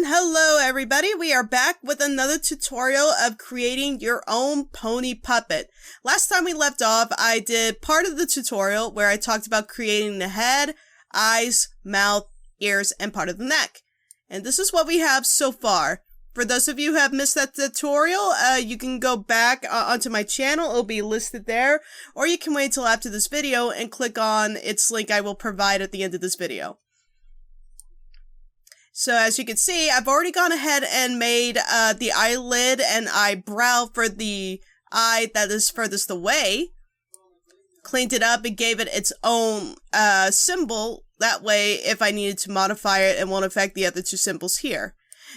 And hello everybody, we are back with another tutorial of creating your own pony puppet. Last time we left off, I did part of the tutorial where I talked about creating the head, eyes, mouth, ears, and part of the neck. And this is what we have so far. For those of you who have missed that tutorial, you can go back onto my channel, it'll be listed there, or you can wait till after this video and click on its link I will provide at the end of this video. So as you can see, I've already gone ahead and made the eyelid and eyebrow for the eye that is furthest away. Cleaned it up and gave it its own symbol. That way, if I needed to modify it, it won't affect the other two symbols here.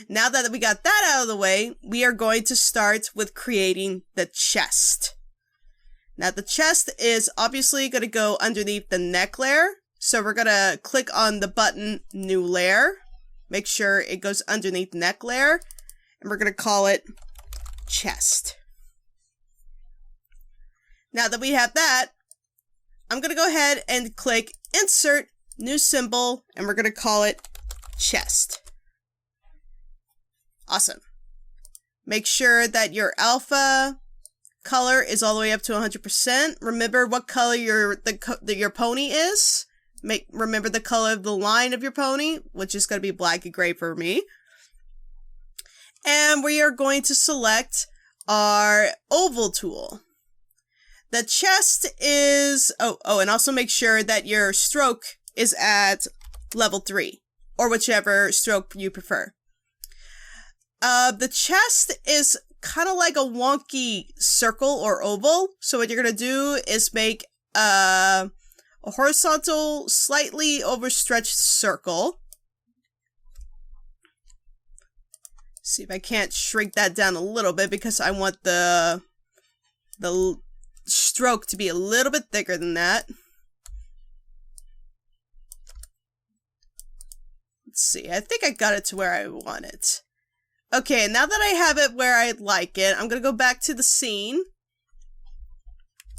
Now that we got that out of the way, we are going to start with creating the chest. Now the chest is obviously going to go underneath the neck layer. So we're going to click on the button New Layer. Make sure it goes underneath neck layer, and we're going to call it chest. Now that we have that, I'm going to go ahead and click insert new symbol, and we're going to call it chest. Awesome. Make sure that your alpha color is all the way up to 100%. Remember what color your pony is. Remember the color of the line of your pony, which is going to be black and gray for me. And we are going to select our oval tool. The chest is, and also make sure that your stroke is at level 3, or whichever stroke you prefer. The chest is kind of like a wonky circle or oval. So what you're going to do is make a horizontal, slightly overstretched circle. See if I can't shrink that down a little bit because I want the stroke to be a little bit thicker than that. Let's see, I think I got it to where I want it. Okay, now that I have it where I like it, I'm going to go back to the scene.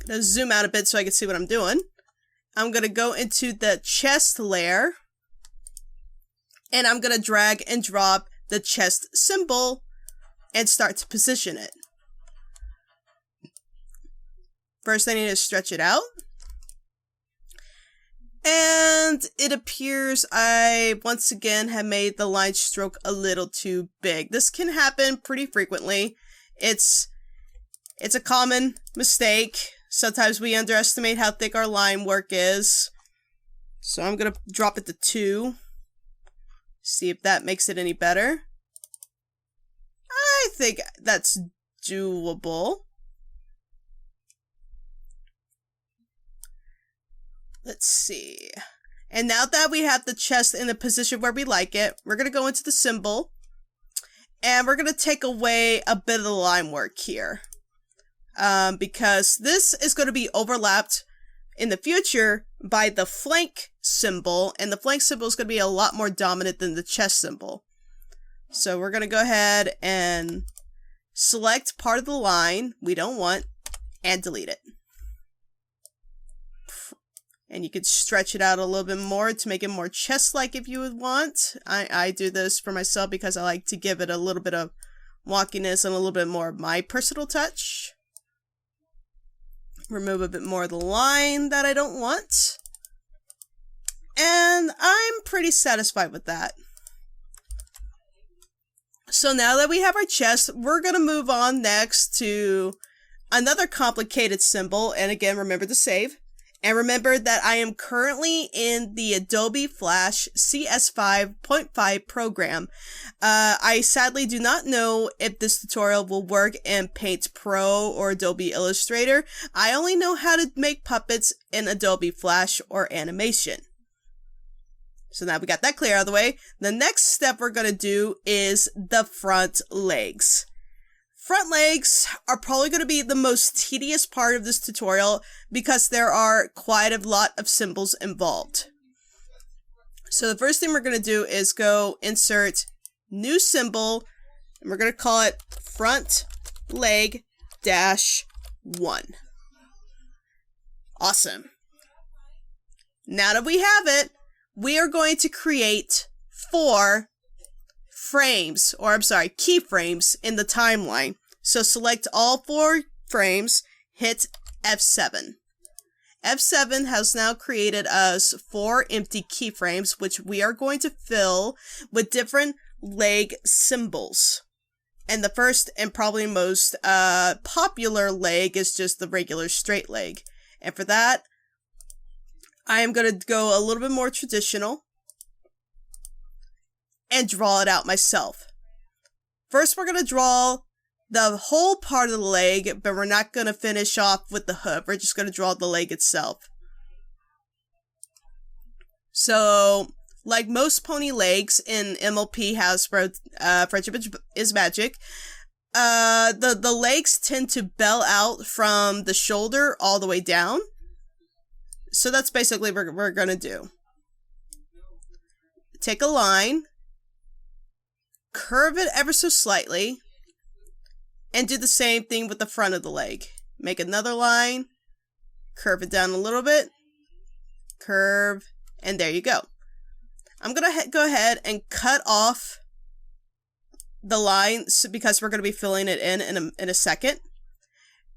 I'm going to zoom out a bit so I can see what I'm doing. I'm going to go into the chest layer, and I'm going to drag and drop the chest symbol and start to position it. First, I need to stretch it out. And it appears I, once again, have made the line stroke a little too big. This can happen pretty frequently. It's a common mistake. Sometimes we underestimate how thick our line work is. So I'm going to drop it to 2. See if that makes it any better. I think that's doable. Let's see. And now that we have the chest in the position where we like it, we're going to go into the symbol. And we're going to take away a bit of the line work here. Because this is going to be overlapped in the future by the flank symbol, and the flank symbol is going to be a lot more dominant than the chest symbol. So we're going to go ahead and select part of the line we don't want and delete it. And you could stretch it out a little bit more to make it more chest-like if you would want. I do this for myself because I like to give it a little bit of wonkiness and a little bit more of my personal touch. Remove a bit more of the line that I don't want. And I'm pretty satisfied with that. So now that we have our chest, we're going to move on next to another complicated symbol. And again, remember to save. And remember that I am currently in the Adobe Flash CS 5.5 program. I sadly do not know if this tutorial will work in Paint Pro or Adobe Illustrator. I only know how to make puppets in Adobe Flash or animation. So now we got that clear out of the way. The next step we're going to do is the front legs. Front legs are probably going to be the most tedious part of this tutorial because there are quite a lot of symbols involved. So the first thing we're going to do is go insert new symbol, and we're going to call it front leg -1. Awesome. Now that we have it, we are going to create 4 frames, or I'm sorry, keyframes in the timeline. So select all 4 frames, hit F7. F7 has now created us 4 empty keyframes, which we are going to fill with different leg symbols. And the first and probably most popular leg is just the regular straight leg. And for that, I am going to go a little bit more traditional and draw it out myself. First, we're going to draw the whole part of the leg, but we're not going to finish off with the hoof. We're just going to draw the leg itself. So, like most pony legs in MLP Hasbro, Friendship is Magic, the legs tend to bell out from the shoulder all the way down. So that's basically what we're going to do. Take a line, curve it ever so slightly, and do the same thing with the front of the leg. Make another line, curve it down a little bit, curve, and there you go. I'm going to go ahead and cut off the line because we're going to be filling it in a second.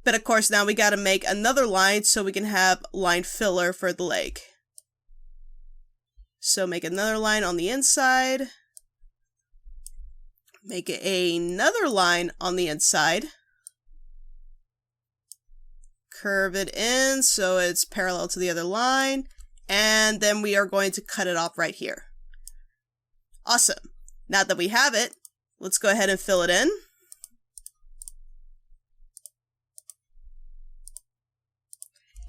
But of course, now we got to make another line so we can have line filler for the leg. So make another line on the inside. Make another line on the inside. Curve it in so it's parallel to the other line. And then we are going to cut it off right here. Awesome. Now that we have it, let's go ahead and fill it in.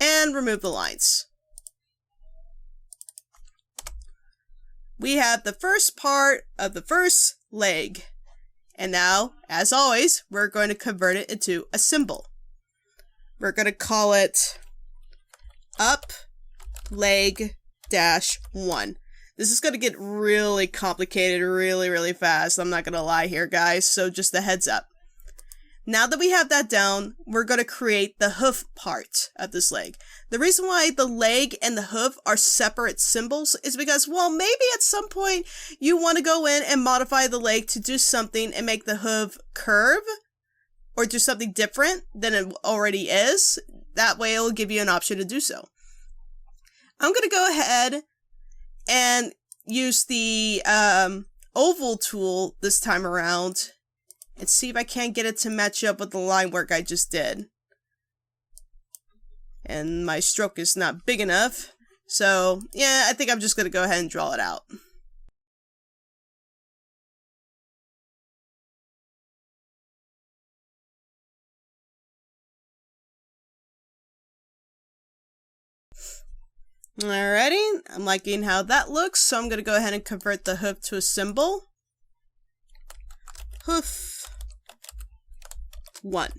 And remove the lines. We have the first part of the first leg. And now, as always, we're going to convert it into a symbol. We're going to call it up leg -1. This is going to get really complicated really fast. I'm not going to lie here, guys. So just a heads up. Now that we have that down, we're going to create the hoof part of this leg. The reason why the leg and the hoof are separate symbols is because, well, maybe at some point you want to go in and modify the leg to do something and make the hoof curve or do something different than it already is. That way it will give you an option to do so. I'm going to go ahead and use the oval tool this time around and see if I can't get it to match up with the line work I just did. And my stroke is not big enough. So, yeah, I think I'm just going to go ahead and draw it out. Alrighty, I'm liking how that looks, so I'm going to go ahead and convert the hoof to a symbol. Hoof 1.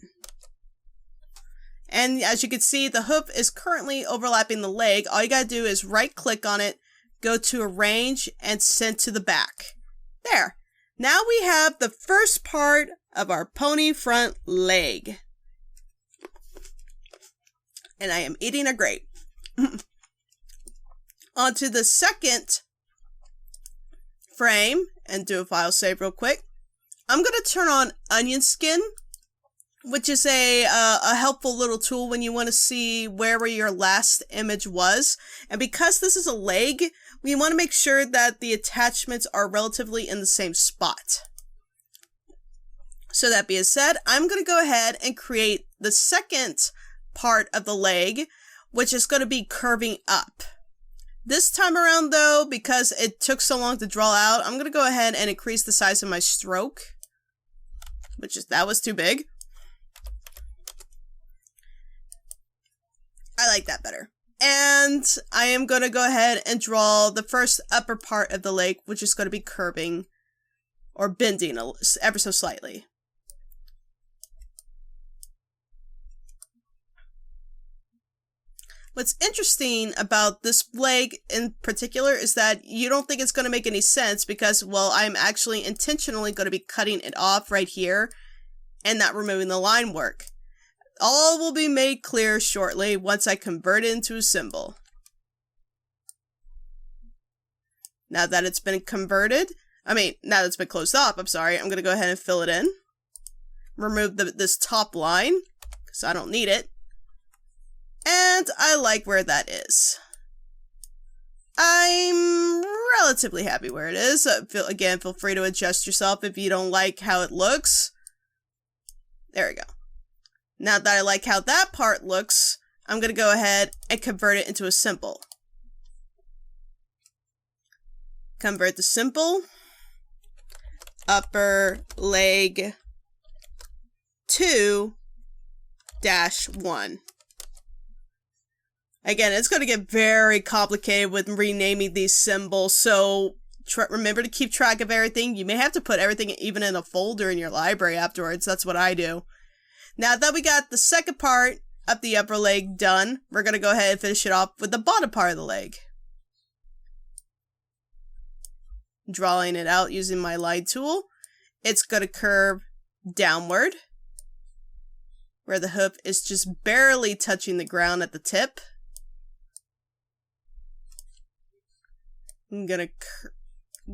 And as you can see, the hoof is currently overlapping the leg. All you gotta do is right click on it, go to arrange, and send to the back. There. Now we have the first part of our pony front leg. And I am eating a grape. On to the second frame, and do a file save real quick. I'm going to turn on onion skin, which is a helpful little tool when you want to see where your last image was. And because this is a leg, we want to make sure that the attachments are relatively in the same spot. So that being said, I'm going to go ahead and create the second part of the leg, which is going to be curving up. This time around though, because it took so long to draw out, I'm going to go ahead and increase the size of my stroke. That was too big. I like that better. And I am going to go ahead and draw the first upper part of the leg, which is going to be curving or bending ever so slightly. What's interesting about this leg in particular is that you don't think it's going to make any sense because, well, I'm actually intentionally going to be cutting it off right here and not removing the line work. All will be made clear shortly once I convert it into a symbol. Now that it's been converted, I mean, now that it's been closed off, I'm sorry. I'm going to go ahead and fill it in. Remove this top line, because I don't need it. And I like where that is. I'm relatively happy where it is. Feel free to adjust yourself if you don't like how it looks. There we go. Now that I like how that part looks, I'm going to go ahead and convert it into a symbol. Convert the symbol. Upper leg 2-1. Again, it's going to get very complicated with renaming these symbols, so remember to keep track of everything. You may have to put everything even in a folder in your library afterwards. That's what I do. Now that we got the second part of the upper leg done, we're going to go ahead and finish it off with the bottom part of the leg. Drawing it out using my line tool. It's going to curve downward, where the hoof is just barely touching the ground at the tip. I'm going to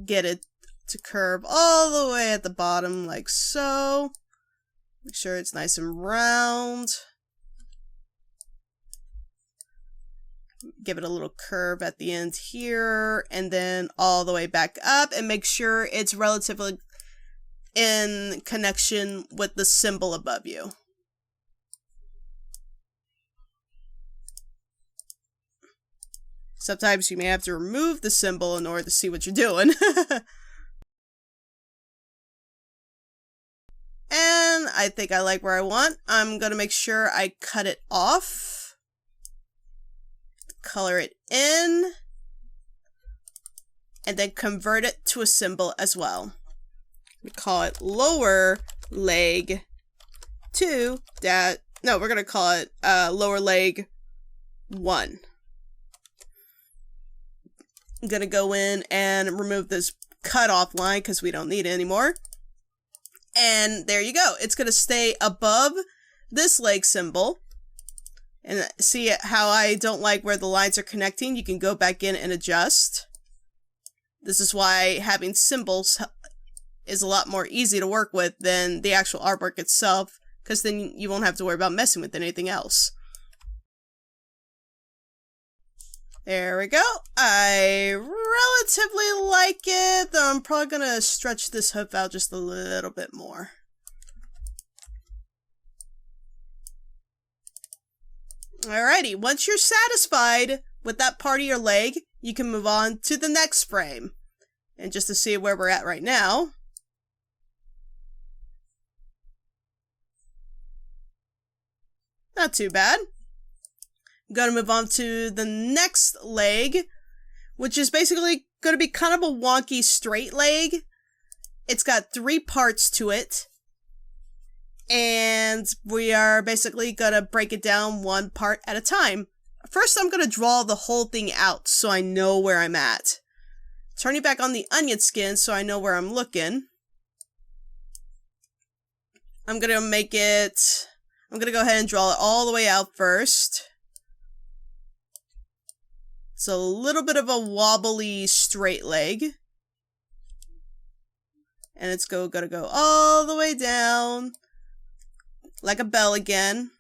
get it to curve all the way at the bottom, like so. Make sure it's nice and round. Give it a little curve at the end here, and then all the way back up, and make sure it's relatively in connection with the symbol above you. Sometimes you may have to remove the symbol in order to see what you're doing. And I think I like where I want. I'm going to make sure I cut it off. Color it in. And then convert it to a symbol as well. We call it lower leg 2. No, we're going to call it lower leg 1. I'm going to go in and remove this cutoff line because we don't need it anymore. And there you go. It's going to stay above this leg symbol. And see how I don't like where the lines are connecting? You can go back in and adjust. This is why having symbols is a lot more easy to work with than the actual artwork itself, because then you won't have to worry about messing with anything else. There we go. I relatively like it, though I'm probably going to stretch this hoof out just a little bit more. Alrighty, once you're satisfied with that part of your leg, you can move on to the next frame. And just to see where we're at right now, not too bad. I'm going to move on to the next leg, which is basically going to be kind of a wonky straight leg. It's got 3 parts to it. And we are basically going to break it down one part at a time. First, I'm going to draw the whole thing out so I know where I'm at. Turning back on the onion skin so I know where I'm looking. I'm going to go ahead and draw it all the way out first. It's a little bit of a wobbly straight leg. And it's going to go all the way down. Like a bell again.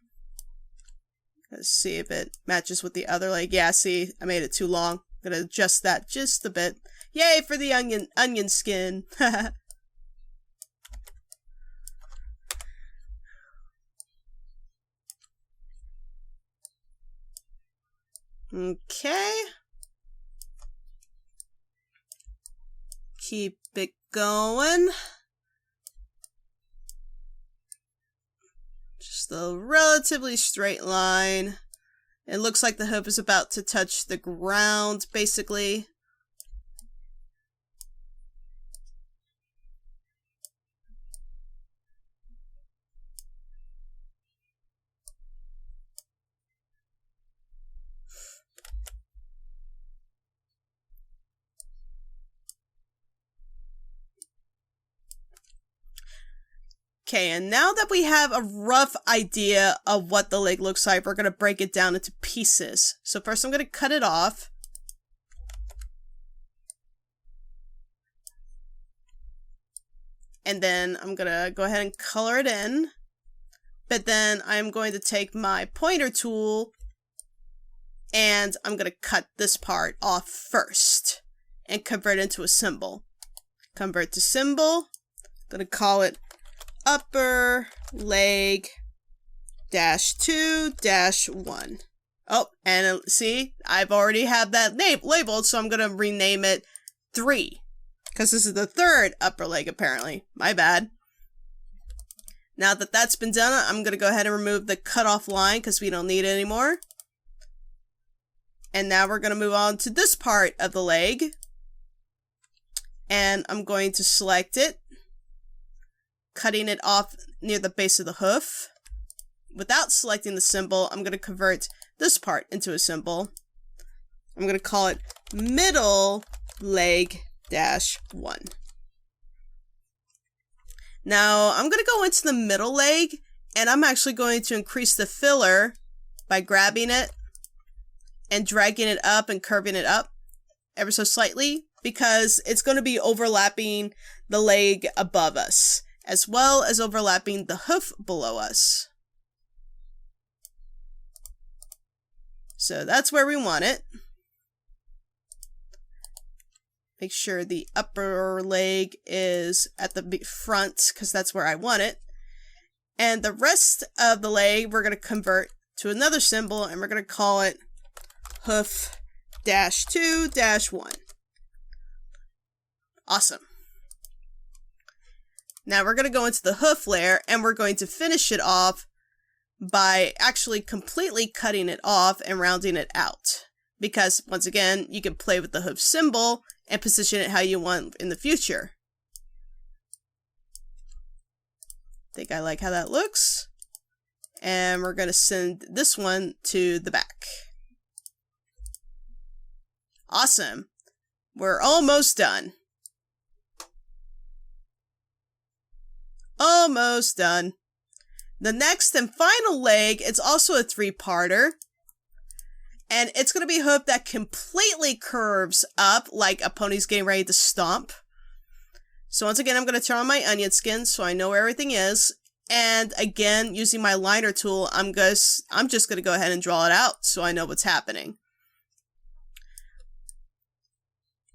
Let's see if it matches with the other leg. Yeah, see, I made it too long. I'm gonna adjust that just a bit. Yay for the onion skin. Okay. Keep it going. Just a relatively straight line. It looks like the hoof is about to touch the ground, basically. Okay, and now that we have a rough idea of what the leg looks like, we're going to break it down into pieces. So first I'm going to cut it off. And then I'm gonna go ahead and color it in. But then I'm going to take my pointer tool and I'm gonna cut this part off first and convert it into a symbol. Convert to symbol. I'm gonna call it upper leg -2-1. Oh, and see, I've already had that name labeled, so I'm gonna rename it 3. Because this is the 3rd upper leg, apparently. My bad. Now that that's been done, I'm gonna go ahead and remove the cutoff line because we don't need it anymore. And now we're gonna move on to this part of the leg. And I'm going to select it, cutting it off near the base of the hoof. Without selecting the symbol, I'm going to convert this part into a symbol. I'm going to call it middle leg -1. Now, I'm going to go into the middle leg, and I'm actually going to increase the filler by grabbing it and dragging it up and curving it up ever so slightly, because it's going to be overlapping the leg above us, as well as overlapping the hoof below us. So that's where we want it. Make sure the upper leg is at the front, because that's where I want it. And the rest of the leg, we're going to convert to another symbol, and we're going to call it hoof -2-1. Awesome. Now we're going to go into the hoof layer, and we're going to finish it off by actually completely cutting it off and rounding it out. Because, once again, you can play with the hoof symbol and position it how you want in the future. Think I like how that looks. And we're going to send this one to the back. Awesome. We're almost done. Almost done. The next and final leg, it's also a 3-parter. And it's going to be a hoof that completely curves up like a pony's getting ready to stomp. So once again, I'm going to turn on my onion skin so I know where everything is. And again, using my liner tool, I'm just going to go ahead and draw it out so I know what's happening.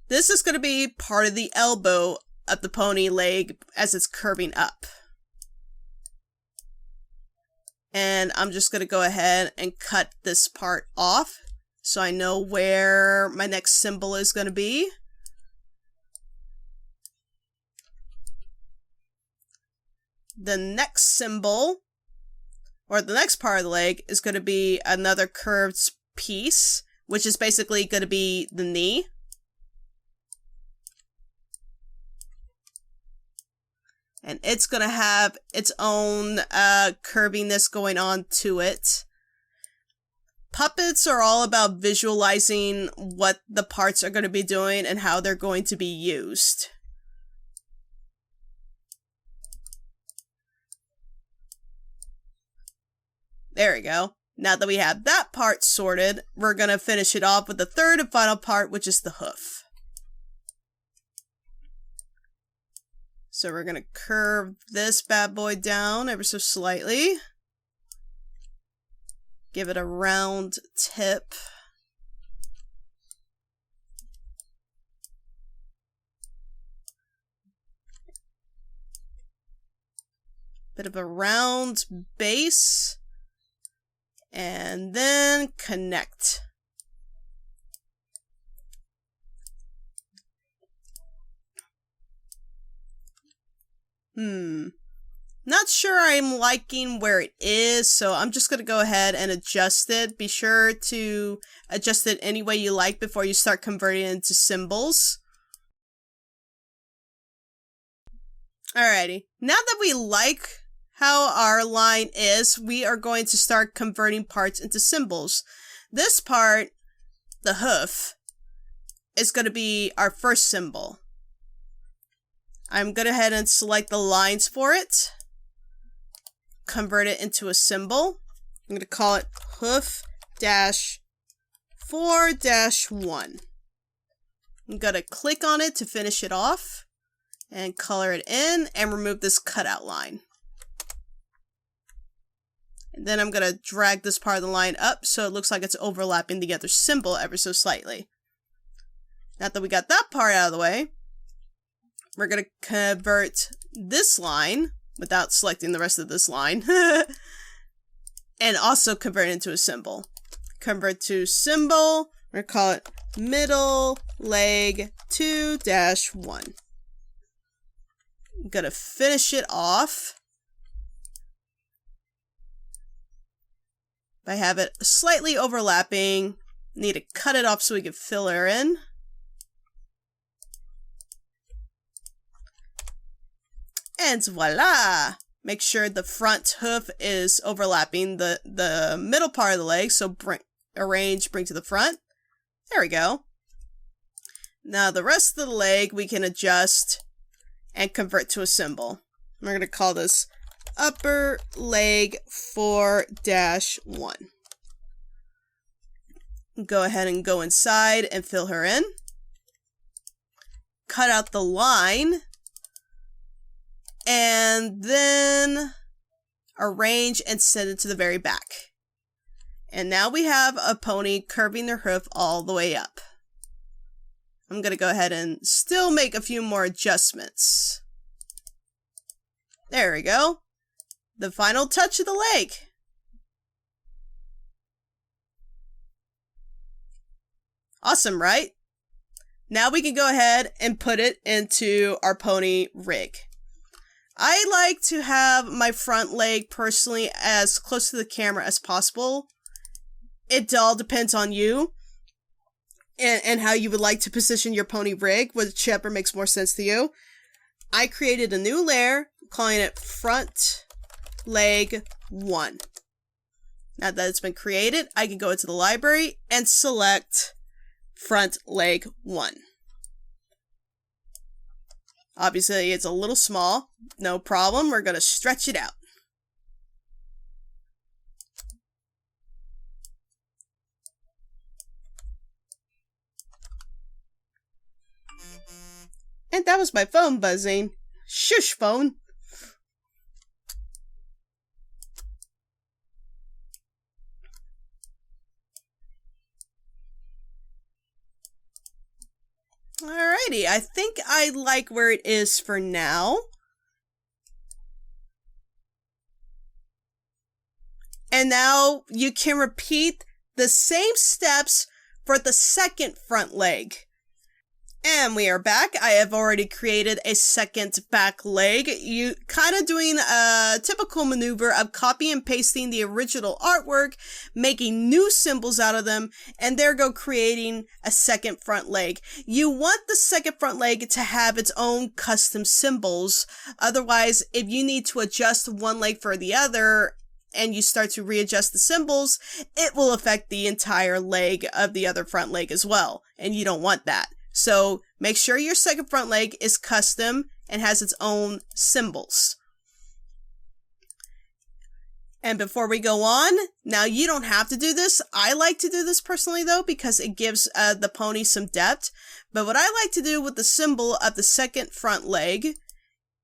This is going to be part of the elbow of the pony leg as it's curving up. And I'm just going to go ahead and cut this part off so I know where my next symbol is going to be. The next symbol, or the next part of the leg, is going to be another curved piece, which is basically going to be the knee. And it's going to have its own curviness going on to it. Puppets are all about visualizing what the parts are going to be doing and how they're going to be used. There we go. Now that we have that part sorted, we're going to finish it off with the third and final part, which is the hoof. So we're going to curve this bad boy down ever so slightly. Give it a round tip. Bit of a round base. And then connect. Not sure I'm liking where it is, so I'm just going to go ahead and adjust it. Be sure to adjust it any way you like before you start converting it into symbols. Alrighty, now that we like how our line is, we are going to start converting parts into symbols. This part, the hoof, is going to be our first symbol. I'm going to go ahead and select the lines for it. Convert it into a symbol. I'm going to call it hoof-4-1. I'm going to click on it to finish it off. and color it in and remove this cutout line. And then I'm going to drag this part of the line up so it looks like it's overlapping the other symbol ever so slightly. Now that we got that part out of the way, we're going to convert this line without selecting the rest of this line and also convert it into a symbol. Convert to symbol, we're going to call it middle leg 2-1. I'm going to finish it off. I have it slightly overlapping. Need to cut it off so we can fill her in. And voila! Make sure the front hoof is overlapping the middle part of the leg, so bring to the front. There we go. Now the rest of the leg we can adjust and convert to a symbol. We're going to call this upper leg 4-1. Go ahead and go inside and fill her in. Cut out the line. And then arrange and send it to the very back. And now we have a pony curving their hoof all the way up. I'm going to go ahead and still make a few more adjustments. There we go. The final touch of the leg. Awesome, right? Now we can go ahead and put it into our pony rig. I like to have my front leg personally as close to the camera as possible. It all depends on you and how you would like to position your pony rig, whichever makes more sense to you. I created a new layer, calling it front leg 1. Now that it's been created, I can go into the library and select front leg 1. Obviously, it's a little small. No problem. We're going to stretch it out. And that was my phone buzzing. Shush, phone. Alrighty, I think I like where it is for now. And now you can repeat the same steps for the second front leg. And we are back. I have already created a second back leg. You kind of doing a typical maneuver of copy and pasting the original artwork, making new symbols out of them, and there go creating a second front leg. You want the second front leg to have its own custom symbols. Otherwise, if you need to adjust one leg for the other, and you start to readjust the symbols, it will affect the entire leg of the other front leg as well. And you don't want that. So make sure your second front leg is custom and has its own symbols. And before we go on, now you don't have to do this. I like to do this personally though, because it gives the pony some depth. But what I like to do with the symbol of the second front leg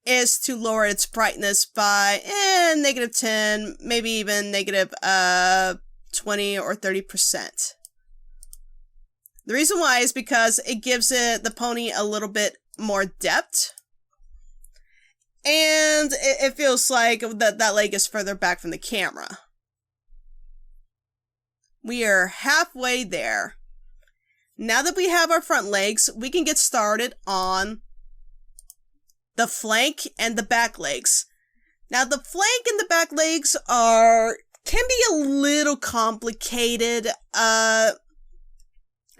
is to lower its brightness by -10, maybe even -20 or 30%. The reason why is because it gives the pony a little bit more depth. And it feels like that leg is further back from the camera. We are halfway there. Now that we have our front legs, we can get started on the flank and the back legs. Now the flank and the back legs can be a little complicated.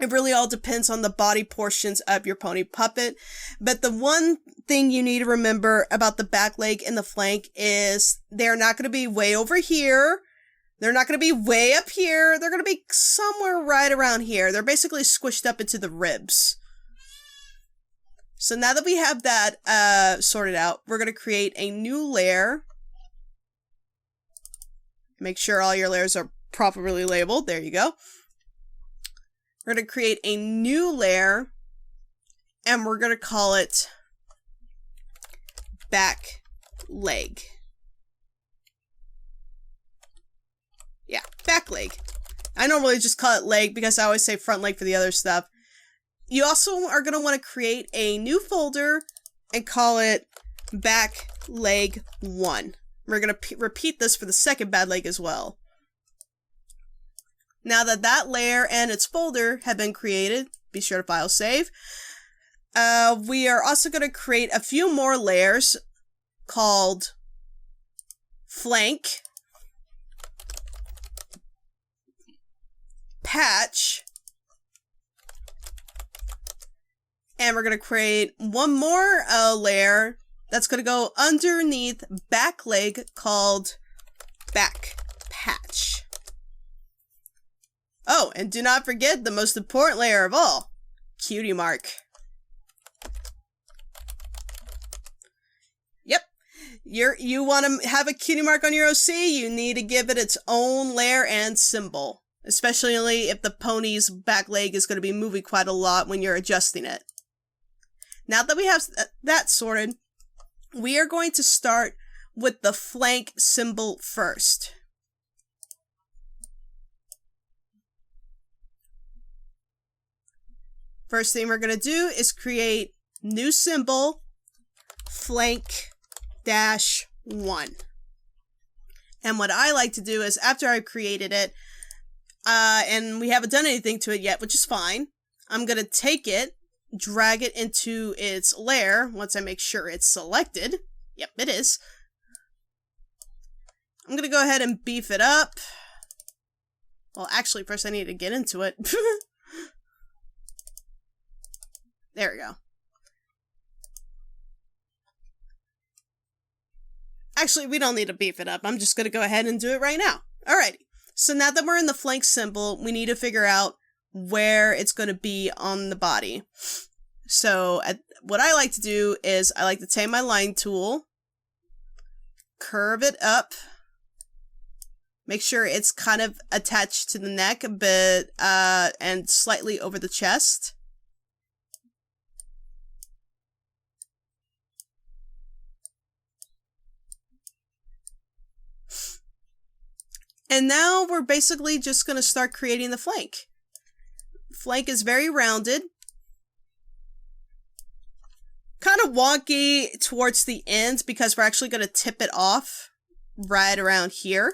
It really all depends on the body portions of your pony puppet. But the one thing you need to remember about the back leg and the flank is they're not going to be way over here. They're not going to be way up here. They're going to be somewhere right around here. They're basically squished up into the ribs. So now that we have that sorted out, we're going to create a new layer. Make sure all your layers are properly labeled. There you go. We're going to create a new layer, and we're going to call it back leg. Yeah, back leg. I normally just call it leg because I always say front leg for the other stuff. You also are going to want to create a new folder and call it back leg 1. We're going to repeat this for the second bad leg as well. Now that that layer and its folder have been created, be sure to file save. We are also going to create a few more layers called flank, patch, and we're going to create one more layer that's going to go underneath back leg called back patch. Oh, and do not forget the most important layer of all, cutie mark. Yep, you want to have a cutie mark on your OC, you need to give it its own layer and symbol, especially if the pony's back leg is going to be moving quite a lot when you're adjusting it. Now that we have that sorted, we are going to start with the flank symbol first. First thing we're going to do is create new symbol, flank -1. And what I like to do is after I've created it, and we haven't done anything to it yet, which is fine, I'm going to take it, drag it into its layer once I make sure it's selected. Yep, it is. I'm going to go ahead and beef it up. Well, actually, first I need to get into it. There we go. Actually, we don't need to beef it up. I'm just going to go ahead and do it right now. Alrighty. So now that we're in the flank symbol, we need to figure out where it's going to be on the body. So what I like to do is I like to take my line tool, curve it up, make sure it's kind of attached to the neck a bit, and slightly over the chest. And now we're basically just going to start creating the flank. Flank is very rounded. Kind of wonky towards the end because we're actually going to tip it off right around here.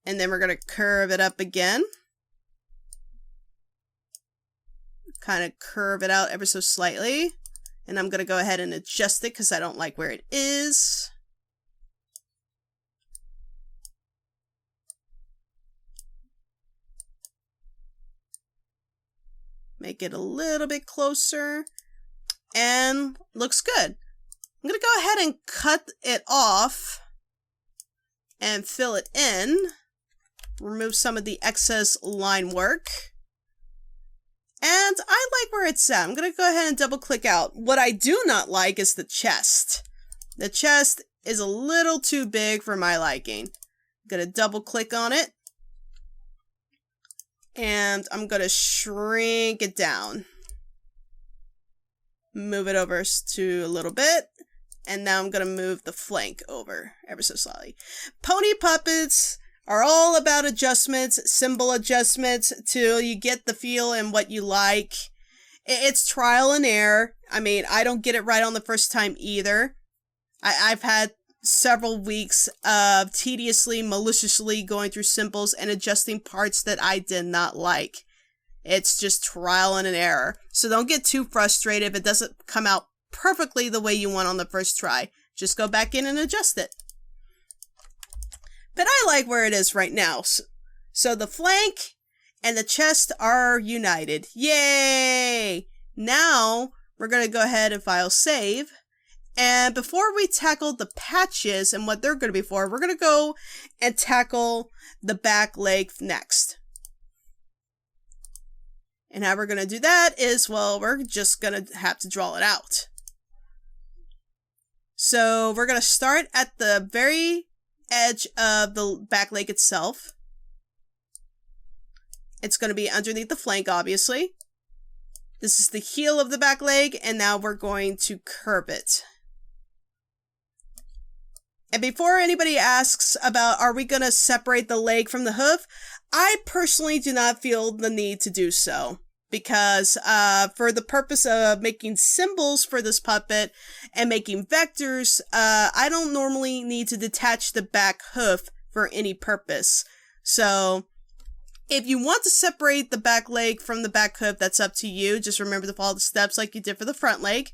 And then we're going to curve it up again. Kind of curve it out ever so slightly. And I'm going to go ahead and adjust it because I don't like where it is. Make it a little bit closer. And looks good. I'm going to go ahead and cut it off and fill it in. Remove some of the excess line work. And I like where it's at. I'm going to go ahead and double click out. What I do not like is the chest. The chest is a little too big for my liking. I'm going to double click on it. And I'm going to shrink it down. Move it over to a little bit. And now I'm going to move the flank over ever so slightly. Pony puppets are all about adjustments, symbol adjustments, till you get the feel and what you like. It's trial and error. I mean, I don't get it right on the first time either. I've had several weeks of tediously, maliciously going through symbols and adjusting parts that I did not like. It's just trial and an error. So don't get too frustrated if it doesn't come out perfectly the way you want on the first try. Just go back in and adjust it. But I like where it is right now. So the flank and the chest are united. Yay! Now we're going to go ahead and file save. And before we tackle the patches and what they're going to be for, we're going to go and tackle the back leg next. And how we're going to do that is, well, we're just going to have to draw it out. So we're going to start at the very edge of the back leg itself. It's going to be underneath the flank, obviously. This is the heel of the back leg, and now we're going to curve it. And before anybody asks about, are we going to separate the leg from the hoof? I personally do not feel the need to do so. Because for the purpose of making symbols for this puppet and making vectors, I don't normally need to detach the back hoof for any purpose. So if you want to separate the back leg from the back hoof, that's up to you. Just remember to follow the steps like you did for the front leg.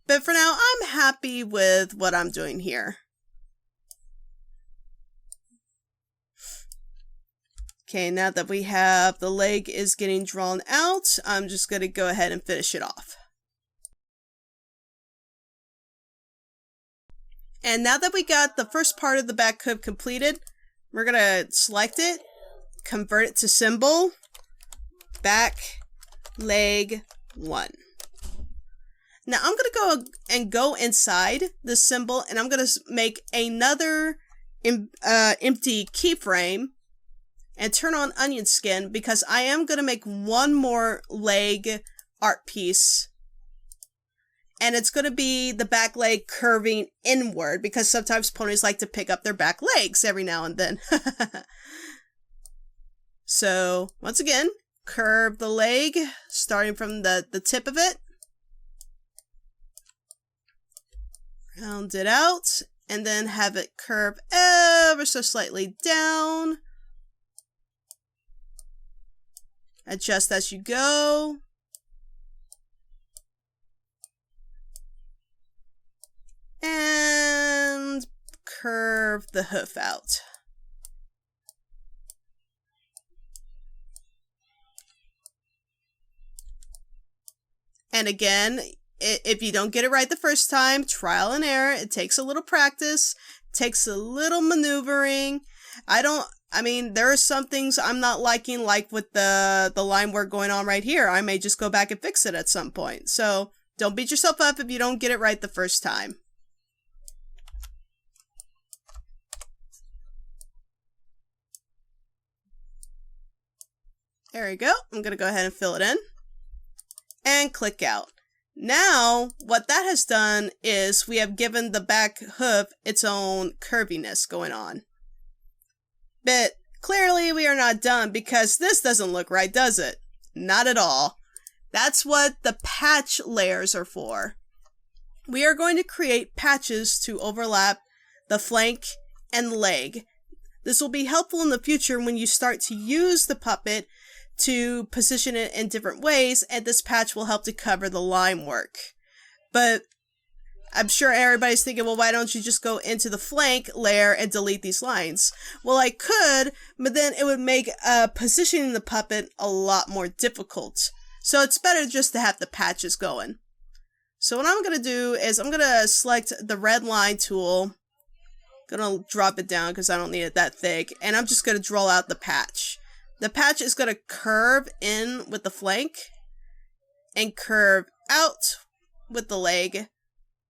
But for now, I'm happy with what I'm doing here. Okay, now that we have the leg is getting drawn out, I'm just going to go ahead and finish it off. And now that we got the first part of the back hoof completed, we're going to select it, convert it to symbol, back leg 1. Now I'm going to go inside the symbol, and I'm going to make another empty keyframe and turn on onion skin, because I am going to make one more leg art piece. And it's going to be the back leg curving inward, because sometimes ponies like to pick up their back legs every now and then. So, once again, curve the leg, starting from the tip of it. Round it out, and then have it curve ever so slightly down. Adjust as you go. And curve the hoof out. And again, if you don't get it right the first time, trial and error. It takes a little practice, takes a little maneuvering. I mean, there are some things I'm not liking, like with the line work going on right here. I may just go back and fix it at some point. So don't beat yourself up if you don't get it right the first time. There we go. I'm going to go ahead and fill it in. And click out. Now, what that has done is we have given the back hoof its own curviness going on. But clearly we are not done, because this doesn't look right, does it? Not at all. That's what the patch layers are for. We are going to create patches to overlap the flank and leg. This will be helpful in the future when you start to use the puppet to position it in different ways, and this patch will help to cover the line work. But I'm sure everybody's thinking, well, why don't you just go into the flank layer and delete these lines? Well, I could, but then it would make positioning the puppet a lot more difficult. So it's better just to have the patches going. So what I'm going to do is I'm going to select the red line tool. Going to drop it down because I don't need it that thick. And I'm just going to draw out the patch. The patch is going to curve in with the flank and curve out with the leg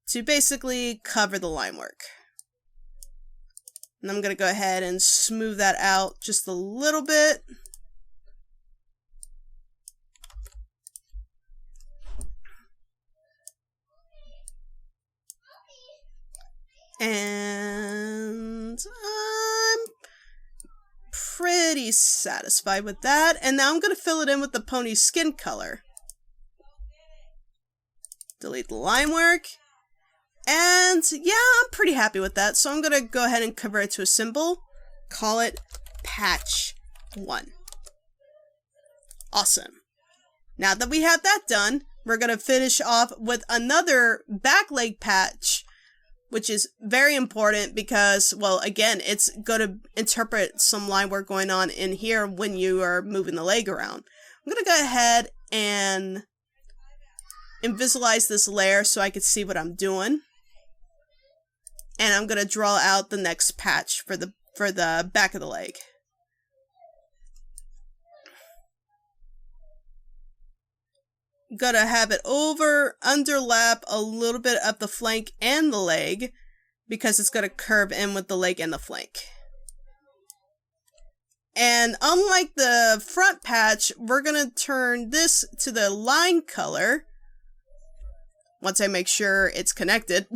to basically cover the line work. And I'm going to go ahead and smooth that out just a little bit. And I'm pretty satisfied with that. And now I'm going to fill it in with the pony's skin color. Delete the line work. And yeah, I'm pretty happy with that. So I'm going to go ahead and convert it to a symbol. Call it patch 1. Awesome. Now that we have that done, we're going to finish off with another back leg patch, which is very important because, well, again, it's going to interpret some line work going on in here when you are moving the leg around. I'm going to go ahead and invisualize this layer so I can see what I'm doing. And I'm going to draw out the next patch for the back of the leg. Gonna have it underlap a little bit of the flank and the leg because it's gonna curve in with the leg and the flank. And unlike the front patch, we're gonna turn this to the line color once I make sure it's connected.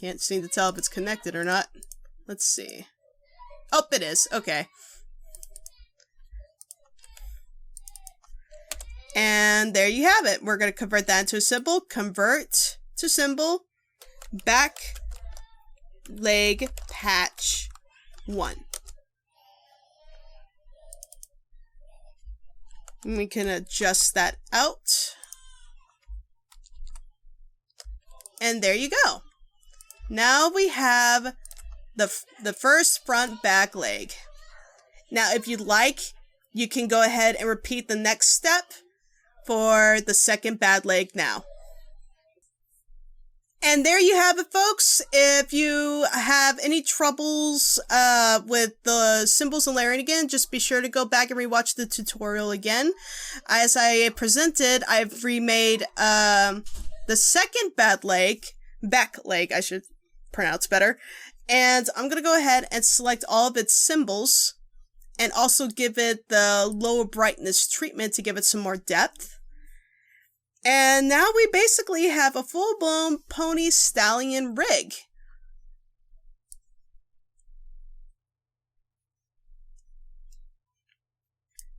Can't seem to tell if it's connected or not. Let's see. Oh, it is. Okay. And there you have it. We're going to convert that into a symbol. Convert to symbol. Back leg patch 1. And we can adjust that out. And there you go. Now we have the first front back leg. Now, if you'd like, you can go ahead and repeat the next step for the second bad leg now. And there you have it, folks. If you have any troubles with the symbols and layering again, just be sure to go back and rewatch the tutorial again. As I presented, I've remade the second back leg, I should pronounce better. And I'm going to go ahead and select all of its symbols and also give it the lower brightness treatment to give it some more depth. And now we basically have a full-blown pony stallion rig.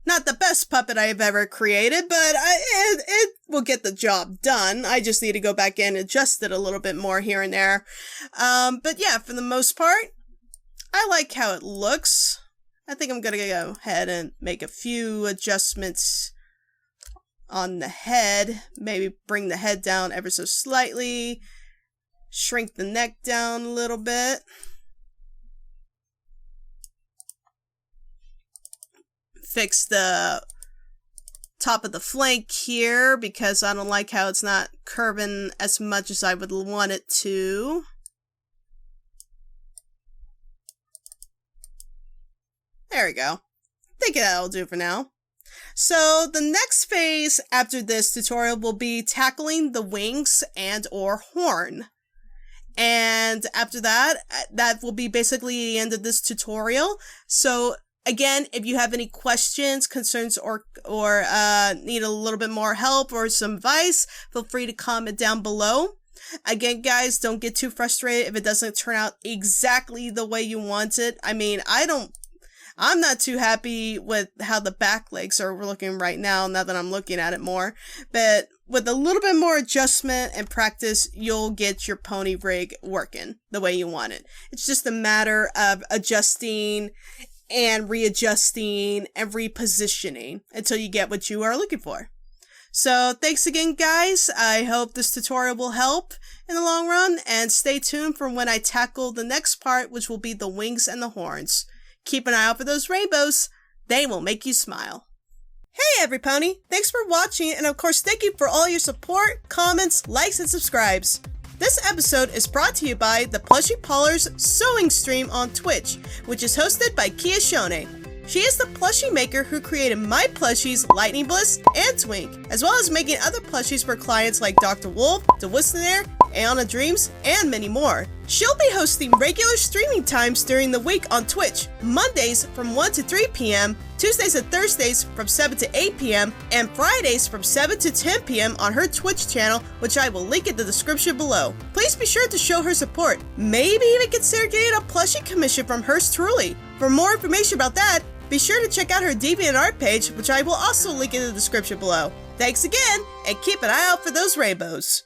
Not the best puppet I have ever created, but it will get the job done. I just need to go back in and adjust it a little bit more here and there. But yeah, for the most part, I like how it looks. I think I'm going to go ahead and make a few adjustments on the head. Maybe bring the head down ever so slightly. Shrink the neck down a little bit. Fix the top of the flank here because I don't like how it's not curving as much as I would want it to. There we go. I think that'll do for now. So the next phase after this tutorial will be tackling the wings and or horn. And after that, that will be basically the end of this tutorial. So again, if you have any questions, concerns, or need a little bit more help or some advice, feel free to comment down below. Again, guys, don't get too frustrated if it doesn't turn out exactly the way you want it. I mean, I'm not too happy with how the back legs are looking right now that I'm looking at it more. But with a little bit more adjustment and practice, you'll get your pony rig working the way you want it. It's just a matter of adjusting and readjusting and repositioning until you get what you are looking for. So thanks again, guys. I hope this tutorial will help in the long run, and stay tuned for when I tackle the next part, which will be the wings and the horns. Keep an eye out for those rainbows. They will make you smile. Hey every pony, thanks for watching, and of course thank you for all your support, comments, likes, and subscribes. This episode is brought to you by the Plushie Parlor's sewing stream on Twitch, which is hosted by Quakeor. She is the plushie maker who created my plushies Lightning Bliss and Twink, as well as making other plushies for clients like Dr. Wolf, The Whistler, Aeona Dreams, and many more. She'll be hosting regular streaming times during the week on Twitch, Mondays from 1 to 3 p.m., Tuesdays and Thursdays from 7 to 8 p.m., and Fridays from 7 to 10 p.m. on her Twitch channel, which I will link in the description below. Please be sure to show her support. Maybe even consider getting a plushie commission from hers truly. For more information about that, be sure to check out her DeviantArt page, which I will also link in the description below. Thanks again, and keep an eye out for those rainbows.